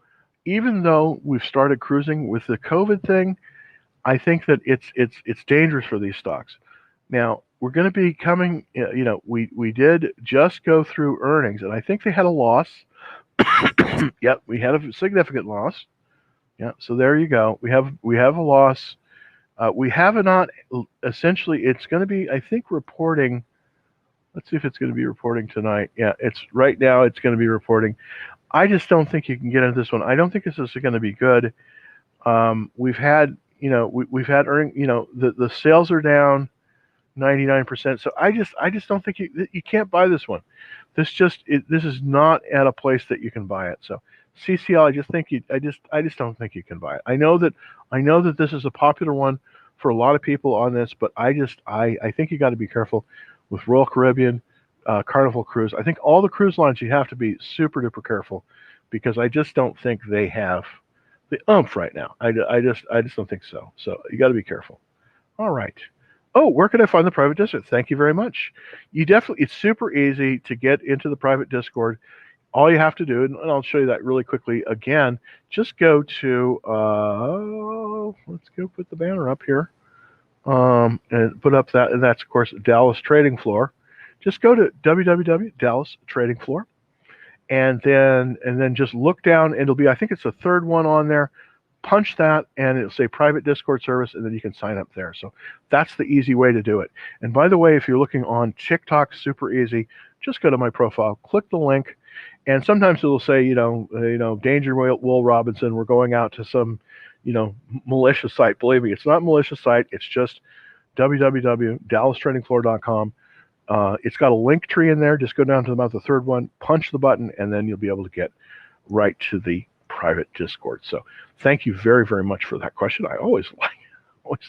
Even though we've started cruising with the COVID thing, I think that it's dangerous for these stocks. Now, we're going to be coming, we did just go through earnings, and I think they had a loss. Yep, we had a significant loss. Yeah, so there you go. We have a loss. We have not, essentially, it's going to be, I think, reporting. Let's see if it's going to be reporting tonight. Yeah, right now it's going to be reporting. I just don't think you can get into this one. I don't think this is going to be good. We've had, we've had earning, the sales are down 99%. So I just don't think you can't buy this one. This is not at a place that you can buy it. So CCL, I just don't think you can buy it. I know that this is a popular one for a lot of people on this, but I think you got to be careful with Royal Caribbean, Carnival Cruise. I think all the cruise lines, you have to be super duper careful, because I just don't think they have the oomph right now. I just don't think so. So you got to be careful. All right. Oh, where can I find the private Discord? Thank you very much. It's super easy to get into the private Discord. All you have to do, and I'll show you that really quickly again, just go to, let's go put the banner up here, and put up that, and that's, of course, Dallas Trading Floor. Just go to www. Dallas Trading Floor, and then just look down, and it'll be, I think it's the third one on there. Punch that, and it'll say private Discord service, and then you can sign up there. So that's the easy way to do it. And by the way, if you're looking on TikTok, super easy. Just go to my profile, click the link, and sometimes it'll say, Danger Will Robinson, we're going out to some, malicious site. Believe me, it's not a malicious site. It's just www.dallastradingfloor.com. It's got a link tree in there. Just go down to about the third one, punch the button, and then you'll be able to get right to the private Discord. So thank you very, very much for that question. I always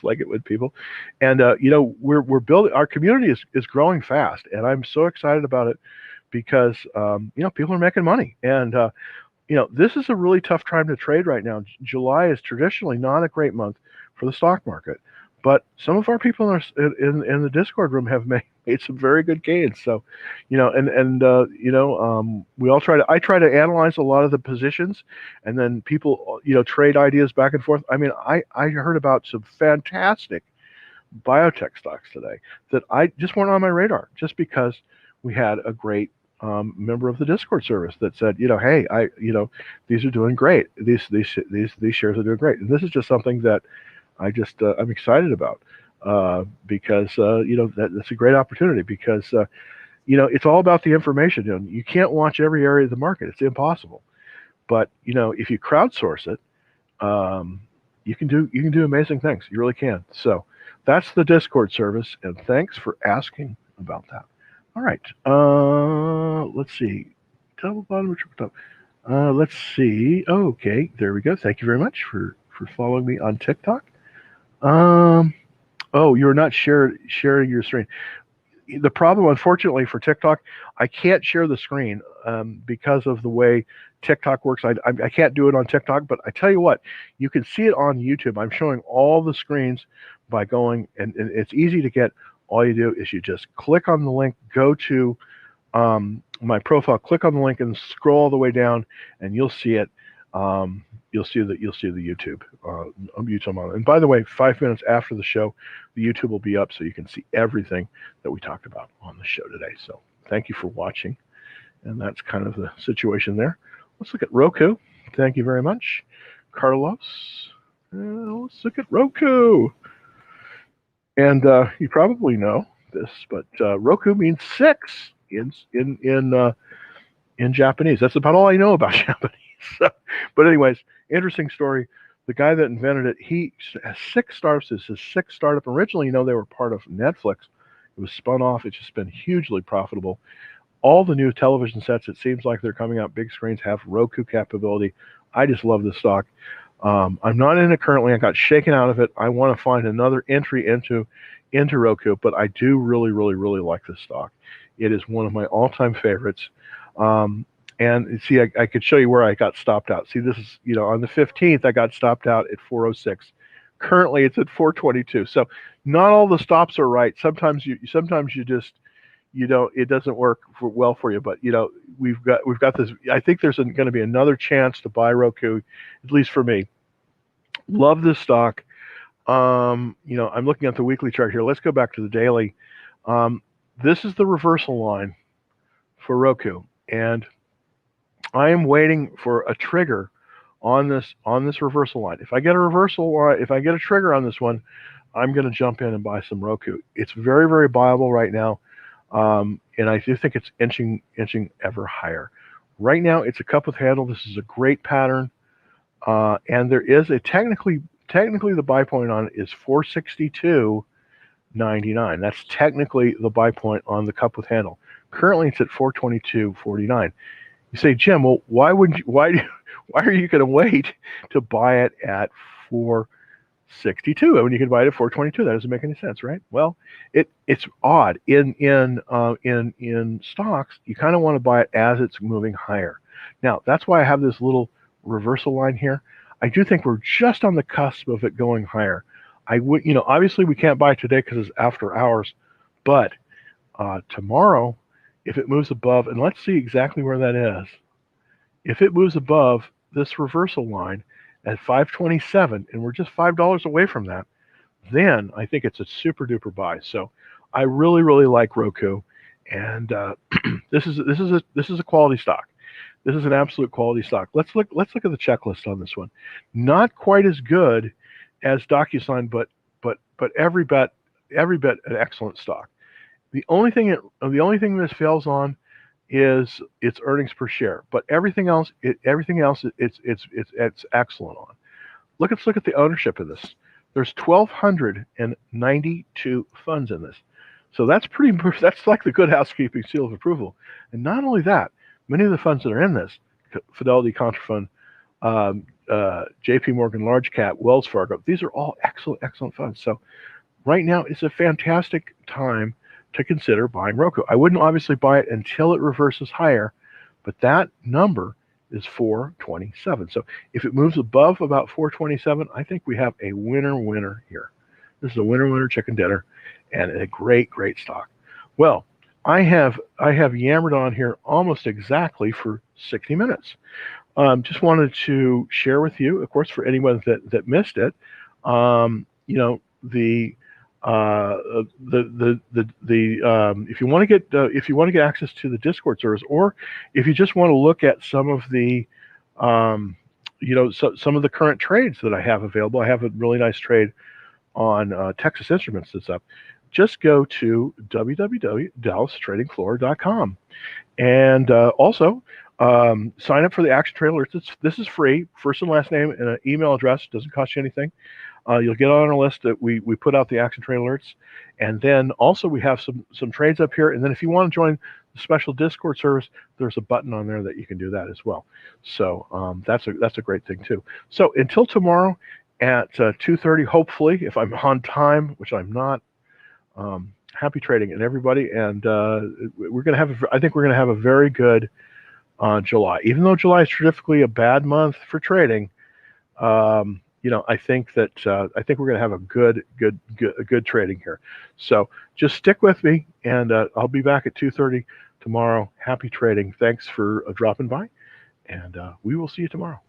like it with people. And, we're building, our community is growing fast, and I'm so excited about it because, people are making money. And, this is a really tough time to trade right now. July is traditionally not a great month for the stock market, but some of our people in the Discord room have made some very good gains. So, we all I try to analyze a lot of the positions, and then people, trade ideas back and forth. I mean, I heard about some fantastic biotech stocks today that I just weren't on my radar, just because we had a great member of the Discord service that said, hey, these are doing great. These shares are doing great. And this is just something that I'm excited about, because that's a great opportunity, because it's all about the information. You can't watch every area of the market. It's impossible. But if you crowdsource it, um, you can do amazing things. You really can. So that's the Discord service, and thanks for asking about that. All right. Let's see. Double bottom or triple top. Let's see. Okay, there we go. Thank you very much for following me on TikTok. Um, oh, you're not sharing your screen. The problem, unfortunately, for TikTok, I can't share the screen because of the way TikTok works. I can't do it on TikTok, but I tell you what, you can see it on YouTube. I'm showing all the screens by going, and it's easy to get. All you do is you just click on the link, go to my profile, click on the link, and scroll all the way down, and you'll see it. You'll see the YouTube on it. And by the way, 5 minutes after the show, the YouTube will be up, so you can see everything that we talked about on the show today. So thank you for watching, and that's kind of the situation there. Let's look at Roku. Thank you very much, Carlos. Let's look at Roku. And you probably know this, but Roku means 6 in Japanese. That's about all I know about Japanese. But anyways, interesting story. The guy that invented it, he has 6 startups. This is his 6th startup. Originally, they were part of Netflix. It was spun off. It's just been hugely profitable. All the new television sets, it seems like they're coming out, big screens, have Roku capability. I just love this stock. I'm not in it currently. I got shaken out of it. I want to find another entry into Roku, but I do really, really, really like this stock. It is one of my all-time favorites. And see, I could show you where I got stopped out. See, this is, on the 15th, I got stopped out at 406. Currently, it's at 422. So not all the stops are right. Sometimes you just, it doesn't work well for you. But we've got this. I think there's going to be another chance to buy Roku, at least for me. Love this stock. I'm looking at the weekly chart here. Let's go back to the daily. This is the reversal line for Roku, and I am waiting for a trigger on this reversal line. If I get a reversal line, if I get a trigger on this one, I'm going to jump in and buy some Roku. It's very, very buyable right now, and I do think it's inching ever higher. Right now, it's a cup with handle. This is a great pattern, and there is a technically the buy point on it is 462.99. That's technically the buy point on the cup with handle. Currently, it's at 422.49. You say, Jim, well, why are you going to wait to buy it at 462 when you can buy it at 422? That doesn't make any sense, right? Well, it's odd. In stocks, you kind of want to buy it as it's moving higher. Now, that's why I have this little reversal line here. I do think we're just on the cusp of it going higher. I would, obviously we can't buy today because it's after hours, but tomorrow, if it moves above, and let's see exactly where that is. If it moves above this reversal line at 527, and we're just $5 away from that, then I think it's a super duper buy. So I really, really like Roku, and this is a quality stock. This is an absolute quality stock. Let's look at the checklist on this one. Not quite as good as DocuSign, but every bit an excellent stock. The only thing this fails on is its earnings per share, but everything else it's excellent on. Let's look at the ownership of this. There's 1,292 funds in this, so that's like the Good Housekeeping seal of approval. And not only that, many of the funds that are in this, Fidelity Contrafund, J.P. Morgan Large Cap, Wells Fargo, these are all excellent funds. So right now it's a fantastic time to consider buying Roku. I wouldn't obviously buy it until it reverses higher, but that number is 427. So if it moves above about 427, I think we have a winner here. This is a winner chicken dinner, and a great stock. Well, I have yammered on here almost exactly for 60 minutes. Just wanted to share with you, of course, for anyone that missed it, if you want to get access to the Discord service, or if you just want to look at some of the some of the current trades that I have available. I have a really nice trade on Texas Instruments that's up. just go to www.dallastradingfloor.com. And also, sign up for the Action Trade Alerts. This is free. First and last name and an email address. Doesn't cost you anything. You'll get on our list that we put out the Action Trade Alerts. And then also we have some trades up here. And then if you want to join the special Discord service, there's a button on there that you can do that as well. So that's a great thing too. So until tomorrow at 2:30, hopefully, if I'm on time, which I'm not. Happy trading, and everybody, and we're going to have. I think we're going to have a very good July, even though July is traditionally a bad month for trading. I think that I think we're going to have a good trading here. So just stick with me, and I'll be back at 2:30 tomorrow. Happy trading. Thanks for dropping by, and we will see you tomorrow.